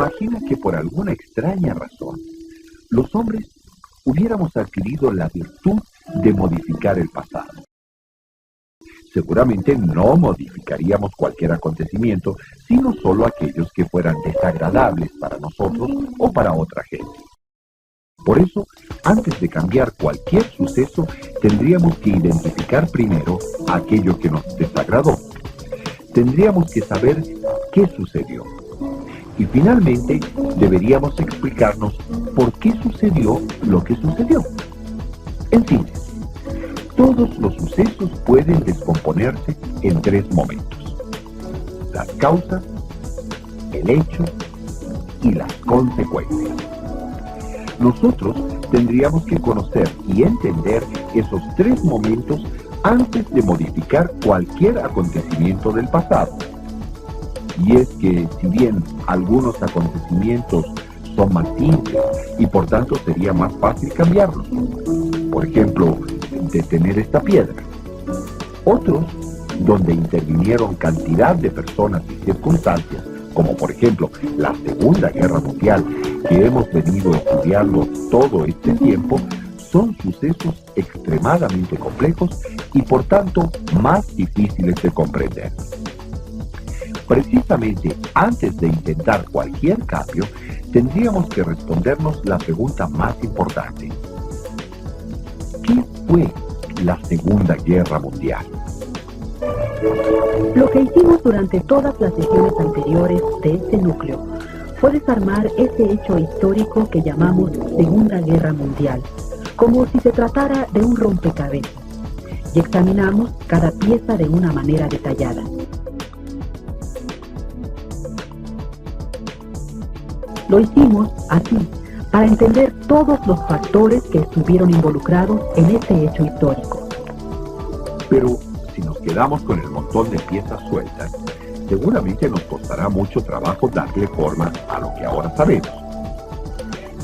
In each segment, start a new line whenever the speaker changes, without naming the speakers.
imagina que por alguna extraña razón, los hombres hubiéramos adquirido la virtud de modificar el pasado. Seguramente no modificaríamos cualquier acontecimiento, sino solo aquellos que fueran desagradables para nosotros o para otra gente. Por eso, antes de cambiar cualquier suceso, tendríamos que identificar primero aquello que nos desagradó. Tendríamos que saber qué sucedió. Y finalmente, deberíamos explicarnos por qué sucedió lo que sucedió. En síntesis, todos los sucesos pueden descomponerse en tres momentos: las causas, el hecho y las consecuencias. Nosotros tendríamos que conocer y entender esos tres momentos antes de modificar cualquier acontecimiento del pasado. Y es que, si bien algunos acontecimientos son más simples y por tanto sería más fácil cambiarlos, por ejemplo, detener esta piedra, otros, donde intervinieron cantidad de personas y circunstancias, como por ejemplo la Segunda Guerra Mundial, que hemos venido estudiando todo este tiempo, son sucesos extremadamente complejos y por tanto más difíciles de comprender. Precisamente antes de intentar cualquier cambio, tendríamos que respondernos la pregunta más importante: ¿qué fue la Segunda Guerra Mundial?
Lo que hicimos durante todas las sesiones anteriores de este núcleo fue desarmar ese hecho histórico que llamamos Segunda Guerra Mundial, como si se tratara de un rompecabezas, y examinamos cada pieza de una manera detallada. Lo hicimos así, para entender todos los factores que estuvieron involucrados en este hecho histórico.
Pero si nos quedamos con el montón de piezas sueltas, seguramente nos costará mucho trabajo darle forma a lo que ahora sabemos.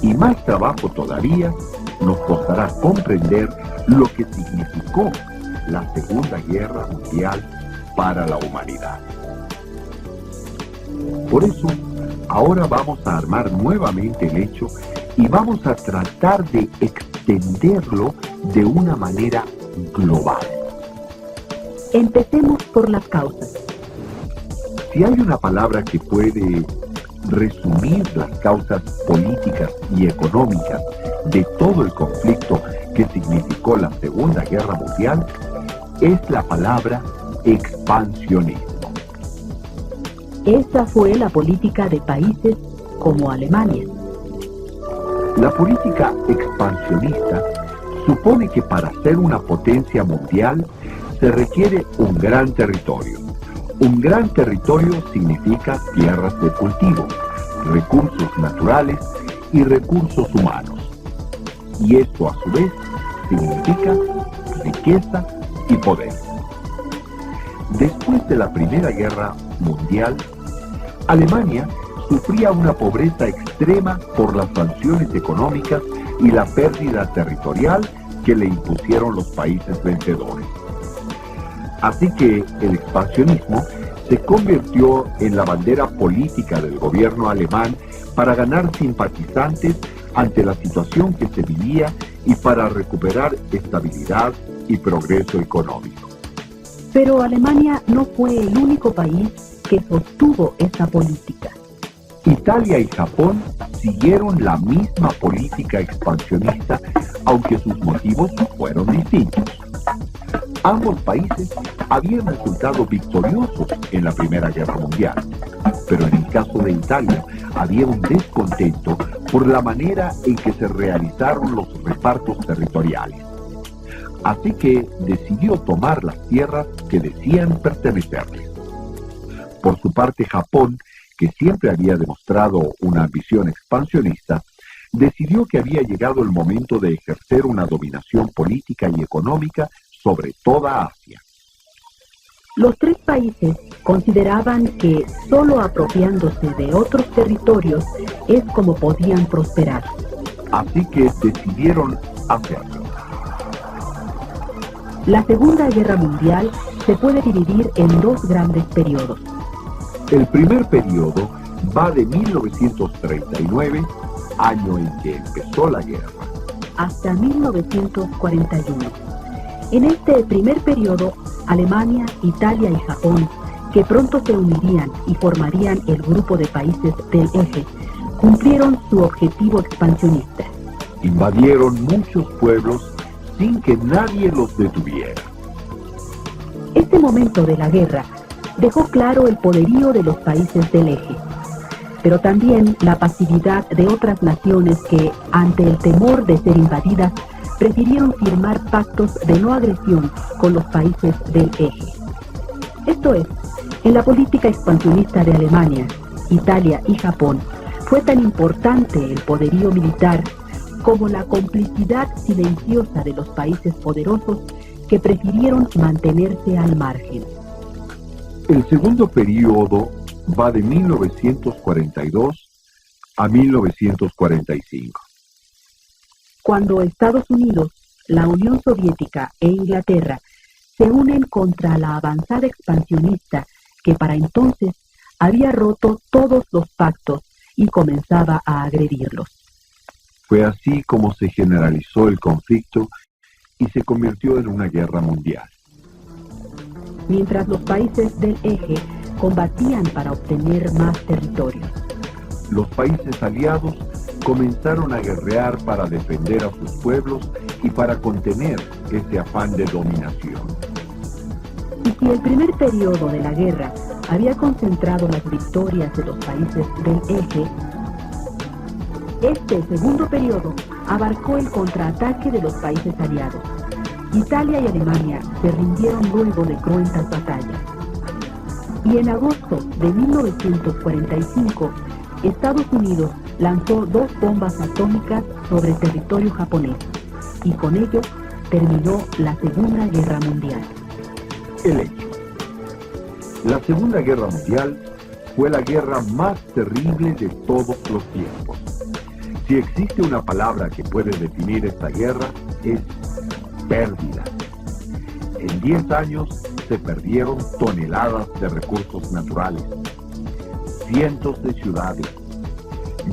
Y más trabajo todavía nos costará comprender lo que significó la Segunda Guerra Mundial para la humanidad. Por eso, ahora vamos a armar nuevamente el hecho y vamos a tratar de extenderlo de una manera global.
Empecemos por las causas.
Si hay una palabra que puede resumir las causas políticas y económicas de todo el conflicto que significó la Segunda Guerra Mundial, es la palabra expansionismo.
Esa fue la política de países como Alemania.
La política expansionista supone que para ser una potencia mundial se requiere un gran territorio. Un gran territorio significa tierras de cultivo, recursos naturales y recursos humanos. Y esto a su vez significa riqueza y poder. Después de la Primera Guerra Mundial, Alemania sufría una pobreza extrema por las sanciones económicas y la pérdida territorial que le impusieron los países vencedores. Así que el expansionismo se convirtió en la bandera política del gobierno alemán para ganar simpatizantes ante la situación que se vivía y para recuperar estabilidad y progreso económico.
Pero Alemania no fue el único país que sostuvo esta política.
Italia y Japón siguieron la misma política expansionista, aunque sus motivos fueron distintos. Ambos países habían resultado victoriosos en la Primera Guerra Mundial, pero en el caso de Italia había un descontento por la manera en que se realizaron los repartos territoriales. Así que decidió tomar las tierras que decían pertenecerle. Por su parte, Japón, que siempre había demostrado una ambición expansionista, decidió que había llegado el momento de ejercer una dominación política y económica sobre toda Asia.
Los tres países consideraban que solo apropiándose de otros territorios es como podían prosperar.
Así que decidieron hacerlo.
La Segunda Guerra Mundial se puede dividir en dos grandes periodos.
El primer periodo va de 1939, año en que empezó la guerra,
hasta 1941. En este primer periodo, Alemania, Italia y Japón, que pronto se unirían y formarían el grupo de países del eje, cumplieron su objetivo expansionista.
invadieron muchos pueblos sin que nadie los detuviera.
Este momento de la guerra dejó claro el poderío de los países del eje, pero también la pasividad de otras naciones que, ante el temor de ser invadidas, prefirieron firmar pactos de no agresión con los países del eje. Esto es, en la política expansionista de Alemania, Italia y Japón, fue tan importante el poderío militar como la complicidad silenciosa de los países poderosos que prefirieron mantenerse al margen.
El segundo periodo va de 1942 a 1945.
Cuando Estados Unidos, la Unión Soviética e Inglaterra se unen contra la avanzada expansionista que para entonces había roto todos los pactos y comenzaba a agredirlos.
Fue así como se generalizó el conflicto y se convirtió en una guerra mundial.
Mientras los países del eje combatían para obtener más territorios,
Los países aliados comenzaron a guerrear para defender a sus pueblos y para contener ese afán de dominación.
y si el primer periodo de la guerra había concentrado las victorias de los países del eje, este segundo periodo abarcó el contraataque de los países aliados. Italia y Alemania se rindieron luego de cruentas batallas. Y en agosto de 1945, Estados Unidos lanzó 2 bombas atómicas sobre territorio japonés, y con ello terminó la Segunda Guerra Mundial.
El hecho. La Segunda Guerra Mundial fue la guerra más terrible de todos los tiempos. Si existe una palabra que puede definir esta guerra, es pérdida. En 10 años se perdieron toneladas de recursos naturales, cientos de ciudades,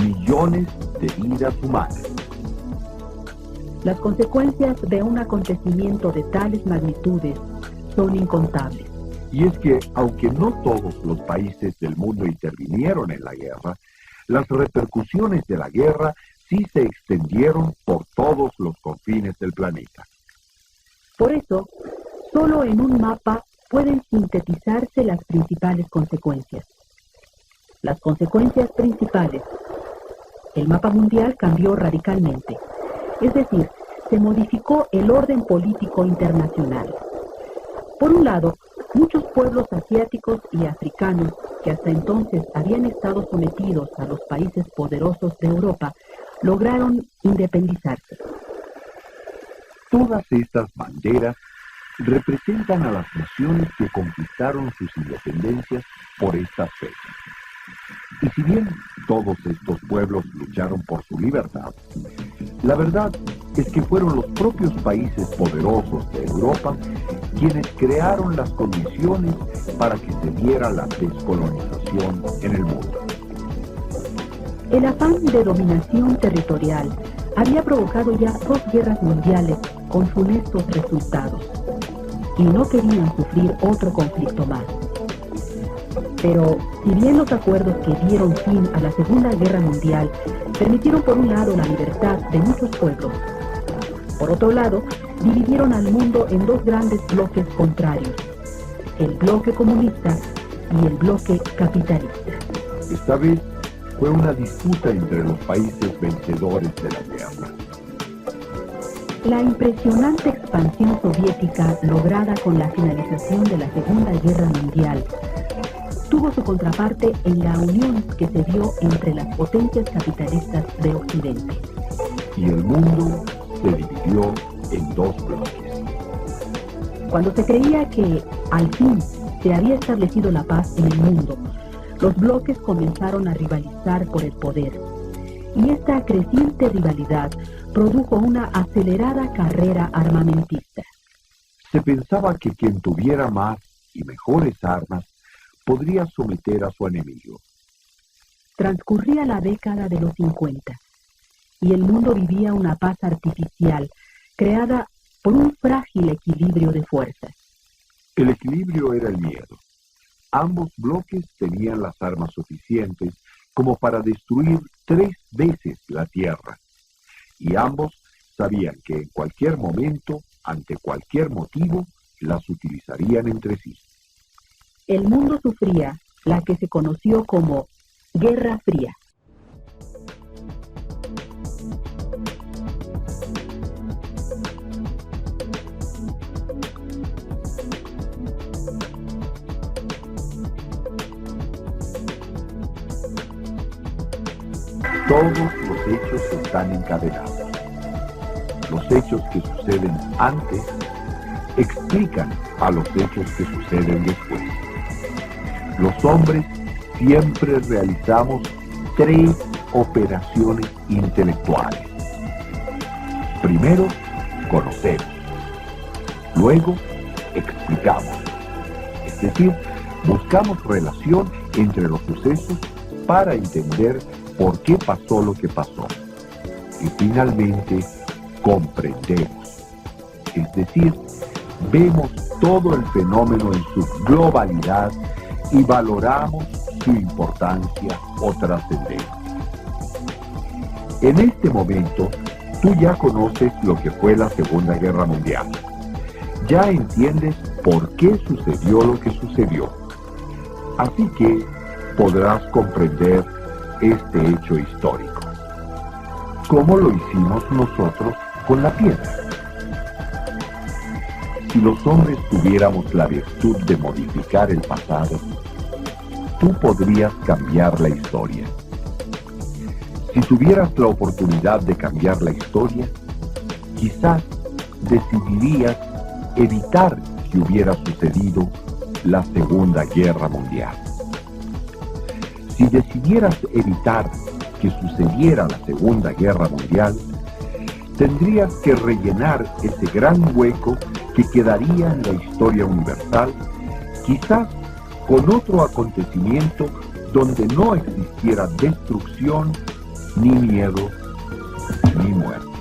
millones de vidas humanas.
Las consecuencias de un acontecimiento de tales magnitudes son incontables.
Y es que, aunque no todos los países del mundo intervinieron en la guerra, las repercusiones de la guerra sí se extendieron por todos los confines del planeta.
Por eso, solo en un mapa pueden sintetizarse las principales consecuencias. Las consecuencias principales. El mapa mundial cambió radicalmente. Es decir, se modificó el orden político internacional. Por un lado, muchos pueblos asiáticos y africanos que hasta entonces habían estado sometidos a los países poderosos de Europa, lograron independizarse.
Todas estas banderas representan a las naciones que conquistaron sus independencias por estas fechas. Y si bien todos estos pueblos lucharon por su libertad, la verdad es que fueron los propios países poderosos de Europa quienes crearon las condiciones para que se diera la descolonización en el mundo.
El afán de dominación territorial había provocado ya 2 guerras mundiales con funestos resultados, y no querían sufrir otro conflicto más. Pero, si bien los acuerdos que dieron fin a la Segunda Guerra Mundial permitieron por un lado la libertad de muchos pueblos, por otro lado, dividieron al mundo en 2 grandes bloques contrarios, el bloque comunista y el bloque capitalista.
Esta vez fue una disputa entre los países vencedores de la guerra.
La impresionante expansión soviética lograda con la finalización de la Segunda Guerra Mundial tuvo su contraparte en la unión que se dio entre las potencias capitalistas de Occidente.
Y el mundo se dividió en 2 bloques.
Cuando se creía que, al fin, se había establecido la paz en el mundo, los bloques comenzaron a rivalizar por el poder. Y esta creciente rivalidad produjo una acelerada carrera armamentista.
Se pensaba que quien tuviera más y mejores armas podría someter a su enemigo.
Transcurría la década de los 50 y el mundo vivía una paz artificial creada por un frágil equilibrio de fuerzas.
El equilibrio era el miedo. Ambos bloques tenían las armas suficientes como para destruir 3 veces la Tierra, y ambos sabían que en cualquier momento, ante cualquier motivo, las utilizarían entre sí.
El mundo sufría la que se conoció como Guerra Fría.
Todos los hechos están encadenados. Los hechos que suceden antes explican a los hechos que suceden después. Los hombres siempre realizamos 3 operaciones intelectuales. Primero, conocemos. Luego, explicamos. Es decir, buscamos relación entre los sucesos para entender por qué pasó lo que pasó. Y finalmente, comprendemos. Es decir, vemos todo el fenómeno en su globalidad y valoramos su importancia o trascendencia. En este momento, tú ya conoces lo que fue la Segunda Guerra Mundial. Ya entiendes por qué sucedió lo que sucedió. Así que podrás comprender este hecho histórico. ¿Cómo lo hicimos nosotros con la piedra? Si los hombres tuviéramos la virtud de modificar el pasado, tú podrías cambiar la historia. Si tuvieras la oportunidad de cambiar la historia, quizás decidirías evitar que hubiera sucedido la Segunda Guerra Mundial. Si decidieras evitar que sucediera la Segunda Guerra Mundial, tendrías que rellenar ese gran hueco que quedaría en la historia universal, quizás con otro acontecimiento donde no existiera destrucción, ni miedo, ni muerte.